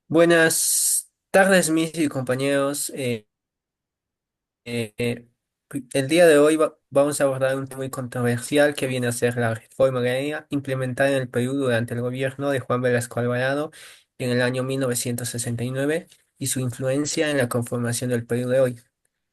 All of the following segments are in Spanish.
Buenas tardes, mis y compañeros. Eh, el día de hoy vamos a abordar un tema muy controversial que viene a ser la reforma agraria implementada en el Perú durante el gobierno de Juan Velasco Alvarado en el año 1969 y su influencia en la conformación del Perú de hoy.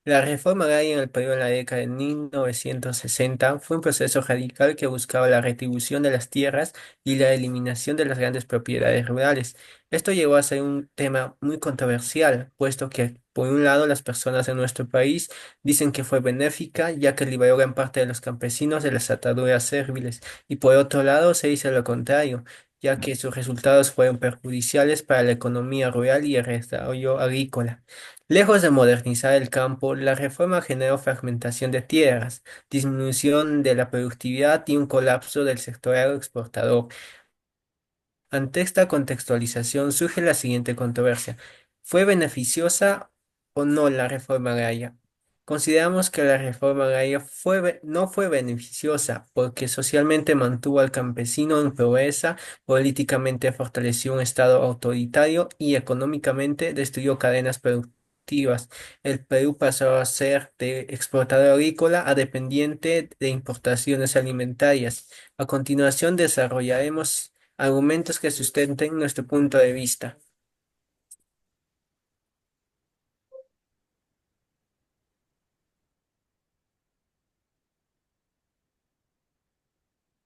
La reforma agraria en el Perú en la década de 1960 fue un proceso radical que buscaba la retribución de las tierras y la eliminación de las grandes propiedades rurales. Esto llegó a ser un tema muy controversial, puesto que, por un lado, las personas en nuestro país dicen que fue benéfica, ya que liberó gran parte de los campesinos de las ataduras serviles, y por otro lado, se dice lo contrario, ya que sus resultados fueron perjudiciales para la economía rural y el desarrollo agrícola. Lejos de modernizar el campo, la reforma generó fragmentación de tierras, disminución de la productividad y un colapso del sector agroexportador. Ante esta contextualización surge la siguiente controversia. ¿Fue beneficiosa o no la reforma agraria? Consideramos que la reforma agraria no fue beneficiosa porque socialmente mantuvo al campesino en pobreza, políticamente fortaleció un Estado autoritario y económicamente destruyó cadenas productivas. El Perú pasó a ser de exportador agrícola a dependiente de importaciones alimentarias. A continuación desarrollaremos argumentos que sustenten nuestro punto de vista.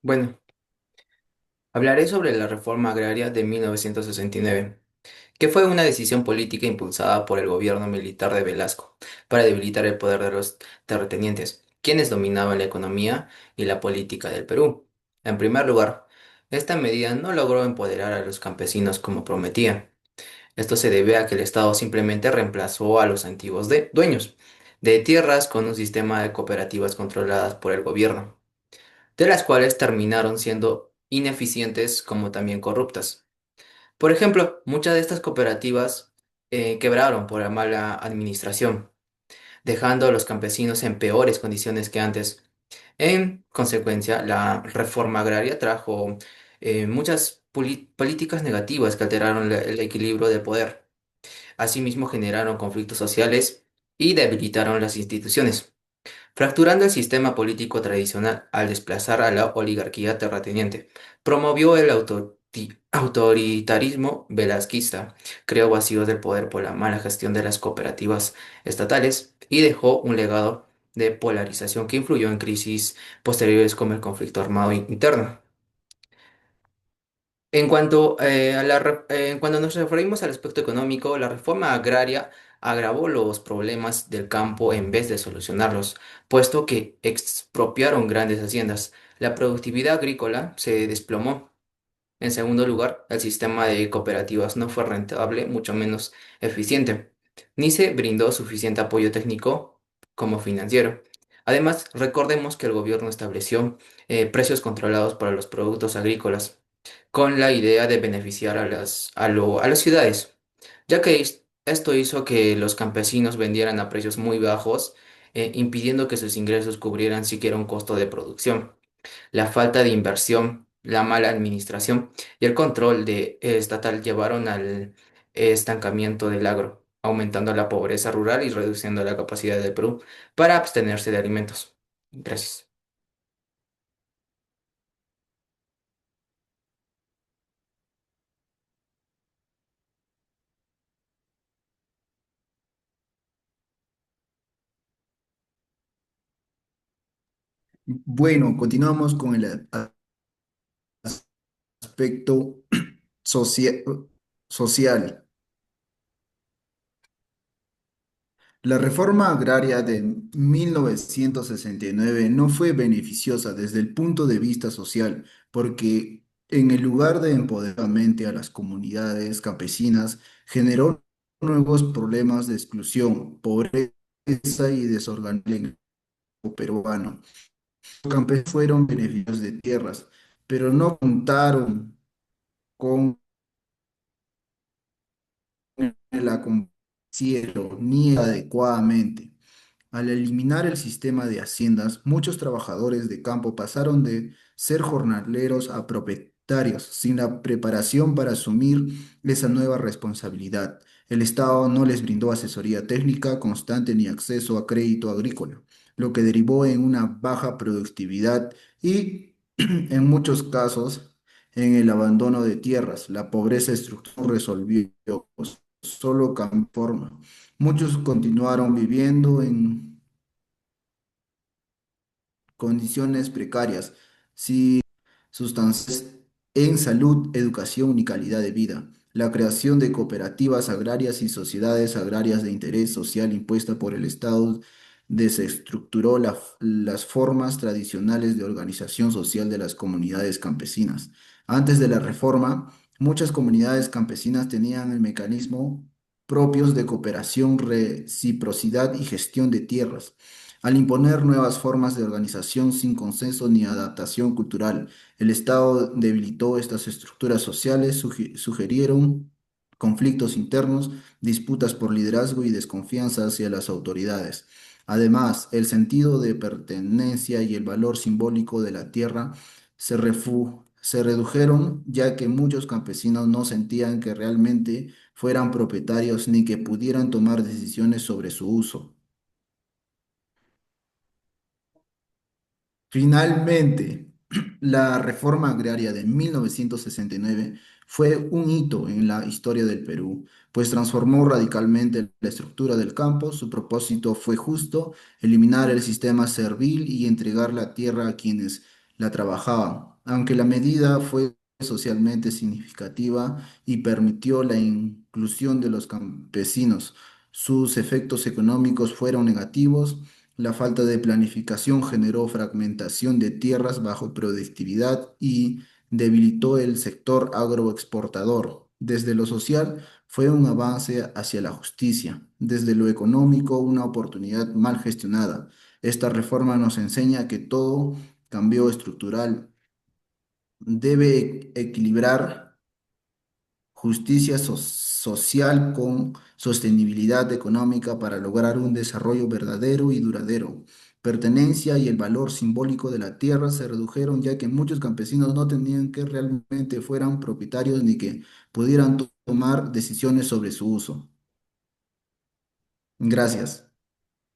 Bueno, hablaré sobre la reforma agraria de 1969, que fue una decisión política impulsada por el gobierno militar de Velasco para debilitar el poder de los terratenientes, quienes dominaban la economía y la política del Perú. En primer lugar, esta medida no logró empoderar a los campesinos como prometía. Esto se debe a que el Estado simplemente reemplazó a los antiguos dueños de tierras con un sistema de cooperativas controladas por el gobierno, de las cuales terminaron siendo ineficientes como también corruptas. Por ejemplo, muchas de estas cooperativas quebraron por la mala administración, dejando a los campesinos en peores condiciones que antes. En consecuencia, la reforma agraria trajo muchas políticas negativas que alteraron el equilibrio de poder. Asimismo, generaron conflictos sociales y debilitaron las instituciones, fracturando el sistema político tradicional al desplazar a la oligarquía terrateniente. Promovió el autoritarismo velasquista, creó vacíos del poder por la mala gestión de las cooperativas estatales y dejó un legado de polarización que influyó en crisis posteriores como el conflicto armado interno. Cuando nos referimos al aspecto económico, la reforma agraria agravó los problemas del campo en vez de solucionarlos, puesto que expropiaron grandes haciendas. La productividad agrícola se desplomó. En segundo lugar, el sistema de cooperativas no fue rentable, mucho menos eficiente, ni se brindó suficiente apoyo técnico como financiero. Además, recordemos que el gobierno estableció precios controlados para los productos agrícolas con la idea de beneficiar a las ciudades, ya que esto hizo que los campesinos vendieran a precios muy bajos, impidiendo que sus ingresos cubrieran siquiera un costo de producción. La falta de inversión, la mala administración y el control estatal llevaron al estancamiento del agro, aumentando la pobreza rural y reduciendo la capacidad del Perú para abstenerse de alimentos. Gracias. Bueno, continuamos con el aspecto socia- social. La reforma agraria de 1969 no fue beneficiosa desde el punto de vista social, porque en el lugar de empoderamiento a las comunidades campesinas, generó nuevos problemas de exclusión, pobreza y desorganización en el campo peruano. Los campesinos fueron beneficiarios de tierras, pero no contaron con la convencieron ni adecuadamente. Al eliminar el sistema de haciendas, muchos trabajadores de campo pasaron de ser jornaleros a propietarios propietarios, sin la preparación para asumir esa nueva responsabilidad. El Estado no les brindó asesoría técnica constante ni acceso a crédito agrícola, lo que derivó en una baja productividad y, en muchos casos, en el abandono de tierras. La pobreza estructural no resolvió, solo cambió forma. Muchos continuaron viviendo en condiciones precarias, sustancias en salud, educación y calidad de vida. La creación de cooperativas agrarias y sociedades agrarias de interés social impuesta por el Estado desestructuró las formas tradicionales de organización social de las comunidades campesinas. Antes de la reforma, muchas comunidades campesinas tenían el mecanismo propios de cooperación, reciprocidad y gestión de tierras. Al imponer nuevas formas de organización sin consenso ni adaptación cultural, el Estado debilitó estas estructuras sociales, sugerieron conflictos internos, disputas por liderazgo y desconfianza hacia las autoridades. Además, el sentido de pertenencia y el valor simbólico de la tierra se redujeron, ya que muchos campesinos no sentían que realmente fueran propietarios ni que pudieran tomar decisiones sobre su uso. Finalmente, la reforma agraria de 1969 fue un hito en la historia del Perú, pues transformó radicalmente la estructura del campo. Su propósito fue justo: eliminar el sistema servil y entregar la tierra a quienes la trabajaban. Aunque la medida fue socialmente significativa y permitió la inclusión de los campesinos, sus efectos económicos fueron negativos. La falta de planificación generó fragmentación de tierras bajo productividad y debilitó el sector agroexportador. Desde lo social fue un avance hacia la justicia, desde lo económico una oportunidad mal gestionada. Esta reforma nos enseña que todo cambio estructural debe equilibrar justicia social con sostenibilidad económica para lograr un desarrollo verdadero y duradero. Pertenencia y el valor simbólico de la tierra se redujeron, ya que muchos campesinos no tenían que realmente fueran propietarios ni que pudieran tomar decisiones sobre su uso. Gracias.